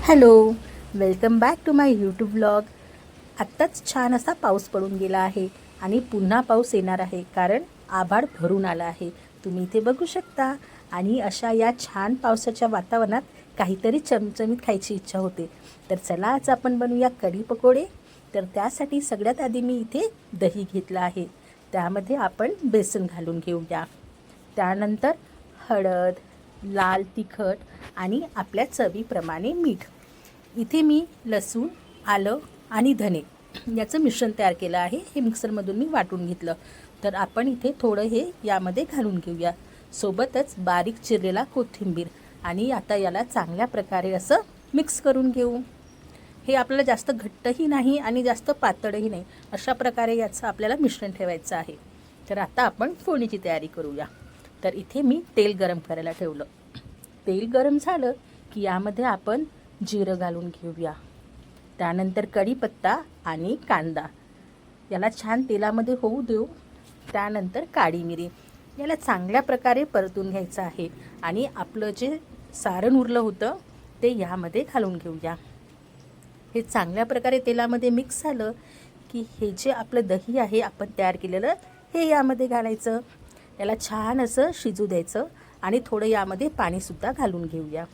Hello, welcome back to my YouTube vlog. आत्ताच छान असा पाऊस पडून गेला आहे आणि पुन्हा पाऊस येणार आहे, कारण आभाळ भरून आला आहे. तुम्ही इथे बघू शकता. आणि अशा या छान पावसाच्या वातावरणात काहीतरी चमचमीत खायची इच्छा होते. तर चला आज आपण बनवूया कढी पकोडे. तर त्यासाठी सगळ्यात आधी मी इथे दही घेतलं आहे. त्यामध्ये आपण बेसन घालून घेऊया. त्यानंतर हळद, लाल तिखट आणि आपल्या चवीप्रमाणे मीठ. इथे मी लसूण, आलं आणि धने याचं मिश्रण तयार केलं आहे. हे मिक्सरमधून मी वाटून घेतलं. तर आपण इथे थोडं हे यामध्ये घालून घेऊया. सोबतच बारीक चिरलेला कोथिंबीर. आणि आता याला चांगल्या प्रकारे असं मिक्स करून घेऊ. हे आपल्याला जास्त घट्टही नाही आणि जास्त पातळही नाही, अशा प्रकारे याचं आपल्याला मिश्रण ठेवायचं आहे. तर आता आपण फोडणीची तयारी करूया. तर इथे मी तेल गरम करायला ठेवलं. तेल गरम झालं की यामध्ये आपण जिरं घालून घेऊया. त्यानंतर कढीपत्ता आणि कांदा याला छान तेलामध्ये होऊ देऊ. त्यानंतर काळी मिरी याला चांगल्या प्रकारे परतून घ्यायचं आहे. आणि आपलं जे सारण उरलं होतं ते यामध्ये घालून घेऊया. हे चांगल्या प्रकारे तेलामध्ये मिक्स झालं की हे जे आपलं दही आहे आपण तयार केलेलं, हे यामध्ये घालायचं. याला छान असं शिजू द्यायचं आणि थोडं यामध्ये पाणीसुद्धा घालून घेऊया.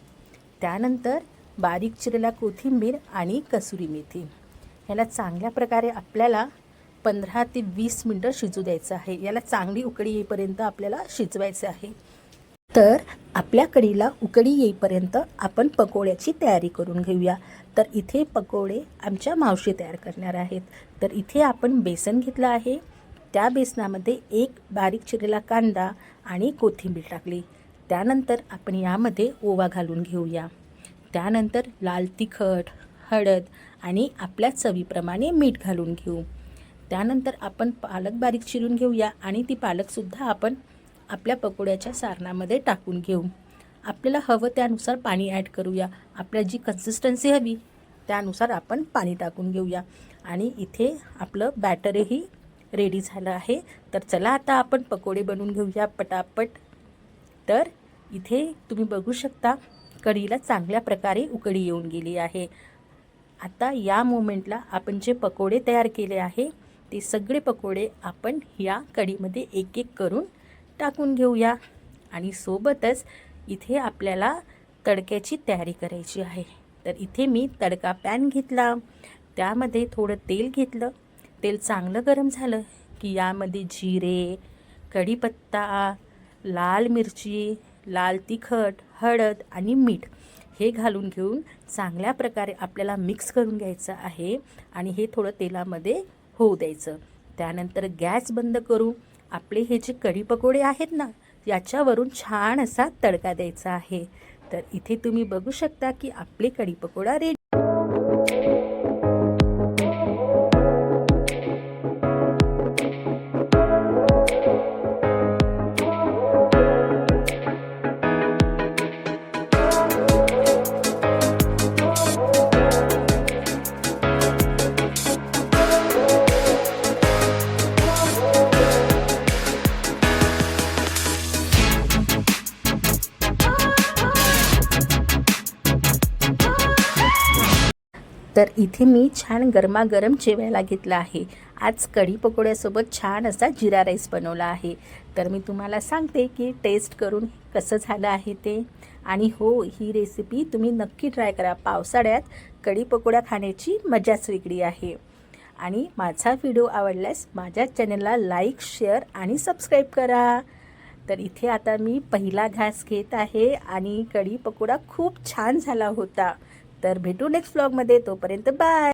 त्यानंतर बारीक चिरलेला कोथिंबीर आणि कसुरी मेथी याला चांगल्या प्रकारे आपल्याला 15 ते 20 मिनटं शिजू द्यायचं आहे. याला चांगली उकळी येईपर्यंत आपल्याला शिजवायचं आहे. तर आपल्या कढीला उकळी येईपर्यंत आपण पकोड्याची तयारी करून घेऊया. तर इथे पकोडे आमच्या मावशी तयार करणार आहेत. तर इथे आपण बेसन घेतलं आहे. त्या बेसनामध्ये एक बारीक चिरलेला कांदा आणि कोथिंबीर टाकली. त्यानंतर आपण यामध्ये ओवा घालून घेऊया. त्यानंतर लाल तिखट, हळद आणि आपल्या चवीप्रमाणे मीठ घालून घेऊ. त्यानंतर आपण पालक बारीक चिरून घेऊया आणि ती पालकसुद्धा आपण आपल्या पकोड्याच्या सारणामध्ये टाकून घेऊ. आपल्याला हवं त्यानुसार पाणी ॲड करूया. आपल्याला जी कन्सिस्टन्सी हवी त्यानुसार आपण पाणी टाकून घेऊया. आणि इथे आपलं बॅटरही रेडी झालं आहे. तर चला आता आपण पकोडे बनवून घेऊया पटापट. तर इथे तुम्ही बघू शकता कढीला चांगल्या प्रकारे उकळी येऊन गेली आहे. आता या मोमेंटला आपण जे पकोडे तयार केले आहे ते सगळे पकोडे आपण या कढीमध्ये एक एक करून टाकून घेऊया. आणि सोबतच इथे आपल्याला तडक्याची तयारी करायची आहे. तर इथे मी तडका पॅन घेतला. त्यामध्ये थोडं तेल घेतलं. तेल चांगलं गरम झालं की यामध्ये जिरे, कढीपत्ता, लाल मिरची, लाल तिखट, हळद आणि मीठ हे घालून घेऊन चांगल्या प्रकारे आपल्याला मिक्स करून घ्यायचं आहे. आणि हे थोडं तेलामध्ये होऊ द्यायचं. त्यानंतर गॅस बंद करून आपले हे जे कढी पकोडे आहेत ना, याच्यावरून छान असा तडका द्यायचा आहे. तर इथे तुम्ही बघू शकता की आपले कढी पकोडा रेडी. तर इथे मी छान गरमागरम जेवायला घेतलं आहे. आज कढी पकोड्यासोबत छान असा जिरा राईस बनवला आहे. तर मी तुम्हाला सांगते की टेस्ट करून कसं झालं आहे ते. आणि हो, ही रेसिपी तुम्ही नक्की ट्राय करा. पावसाळ्यात कढी पकोडा खाण्याची मजाच वेगळी आहे. आणि माझा व्हिडिओ आवडल्यास माझ्या चॅनलला लाईक, शेअर आणि सबस्क्राईब करा. तर इथे आता मी पहिला घास घेत आहे आणि कढी पकोडा खूप छान झाला होता. तर भेटू नेक्स्ट व्लॉगमध्ये. तोपर्यंत बाय.